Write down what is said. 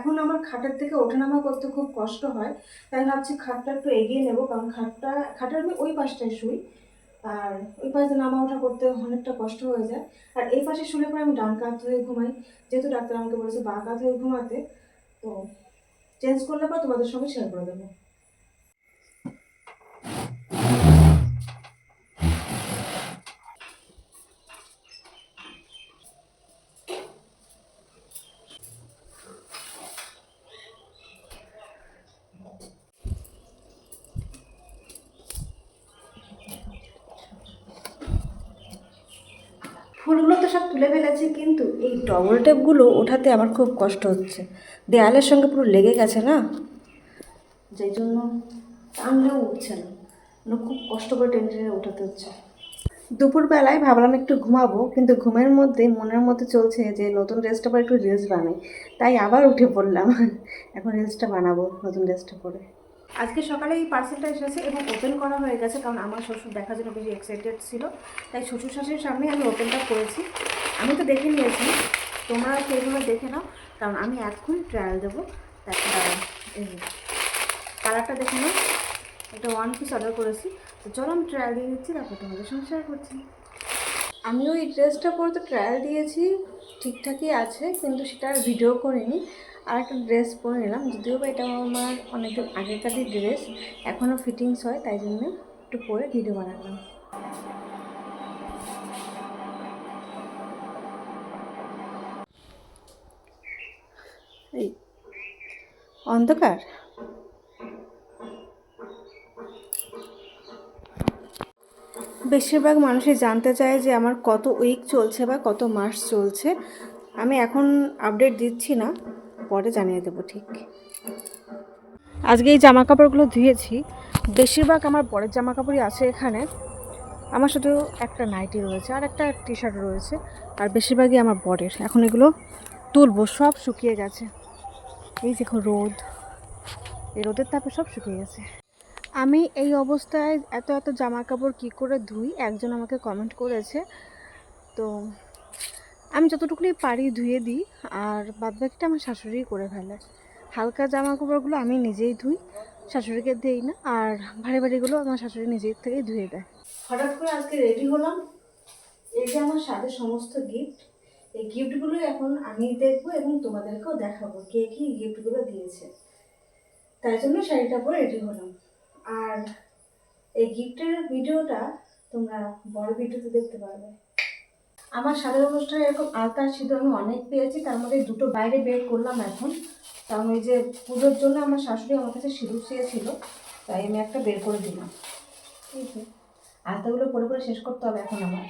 এখন আমার খাটের থেকে ওঠানামা করতে খুব কষ্ট হয়, তাই ভাবছি খাটটা একটু এগিয়ে নেব, কারণ খাটের আমি ওই পাশটায় শুই, আর ওই পাশে নামা ওঠা করতে অনেকটা কষ্ট হয়ে যায়। আর এই পাশে শুলে পরে আমি ডান কাত হয়ে ঘুমাই, যেহেতু ডাক্তার আমাকে বলেছে বাঁ কাত হয়ে ঘুমাতে। তো চেঞ্জ করলে পর তোমাদের সঙ্গে শেয়ার করে দেবো। ফুলগুলো তো সব তুলে ফেলেছি, কিন্তু এই ডবল টেপগুলো ওঠাতে আমার খুব কষ্ট হচ্ছে, দেয়ালের সঙ্গে পুরো লেগে গেছে না, যেই জন্য টানলেও উঠছে না, মানে খুব কষ্ট করে টেনে টেনে ওঠাতে হচ্ছে। দুপুরবেলায় ভাবলাম একটু ঘুমাবো, কিন্তু ঘুমের মধ্যে মনের মধ্যে চলছে যে নতুন ড্রেসটা পরে একটু রিলস বানাই, তাই আবার উঠে পড়লাম। এখন রিলসটা বানাবো নতুন ড্রেসটা পরে। আজকে সকালে এই পার্সেলটা এসেছে এবং ওপেন করা হয়ে গেছে, কারণ আমার শ্বশুর দেখার জন্য বেশি এক্সাইটেড ছিল, তাই শ্বশুর শাশুড়ির সামনে আমি ওপেনটা করেছি। আমি তো দেখে নিয়েছি, তোমরা সেইভাবে দেখে নাও, কারণ আমি এখন ট্রায়াল দেবো। তারপর এই কালারটা দেখে নাও, একটা 1 পিস অর্ডার করেছি, তো চলো আমি ট্রায়াল দিয়ে দিচ্ছি, তারপর তোমাদের সঙ্গে শেয়ার করছি। আমিও এই ড্রেসটা পরে তো ট্রায়াল দিয়েছি, ঠিকঠাকই আছে, কিন্তু সেটা আর ভিডিও করিনি। আর একটা ড্রেস পরে নিলাম, যদিও বা এটা আমার অনেকদিন আগেকারই ড্রেস, এখনও ফিটিংস হয়, তাই জন্য একটু পরে ভিডিও বানালাম। এই অন্ধকার, বেশিরভাগ মানুষই জানতে চায় যে আমার কত উইক চলছে বা কত মাস চলছে। আমি এখন আপডেট দিচ্ছি না, পরে জানিয়ে দেবো ঠিক। আজকে এই জামা কাপড়গুলো ধুয়েছি, বেশিরভাগ আমার বরের জামা কাপড়ই আছে এখানে। আমার শুধু একটা নাইটি রয়েছে আর একটা টি শার্ট রয়েছে, আর বেশিরভাগই আমার বরের। এখন এগুলো তুলবো, সব শুকিয়ে গেছে, এই দেখো রোদ, এই রোদের তাপে সব শুকিয়ে গেছে। আমি এই অবস্থায় এত এত জামা কাপড় কী করে ধুই, একজন আমাকে কমেন্ট করেছে, তো আমি যতটুকুনি পারি ধুয়ে দিই, আর বাদবাকিটা আমার শাশুড়িই করে ফেলে। হালকা জামা কাপড়গুলো আমি নিজেই ধুই, শাশুড়িকে দিই না, আর ভারী ভারীগুলো আমার শাশুড়ি নিজের থেকেই ধুয়ে দেয়। হঠাৎ করে আজকে রেডি হলাম, এই যে আমার সাথে সমস্ত গিফট, এই গিফটগুলো এখন আমি দেখবো এবং তোমাদেরকেও দেখাবো কে কী গিফটগুলো দিয়েছে, তাই জন্য শাড়িটা পরে রেডি হলাম। আর এই গিফটের ভিডিওটা তোমরা বড় ভিডিওতে দেখতে পারবে। আমার সাদের অনুষ্ঠানে এরকম আলতা সিঁদুর আমি অনেক পেয়েছি, তার মধ্যে দুটো বাইরে বের করলাম এখন, কারণ ওই যে পুজোর জন্য আমার শাশুড়ি আমার কাছে সিঁদুর চেয়েছিল, তাই আমি একটা বের করে দিলাম। ঠিক আছে, আলতাগুলো পরে পরে শেষ করতে হবে এখন আমার।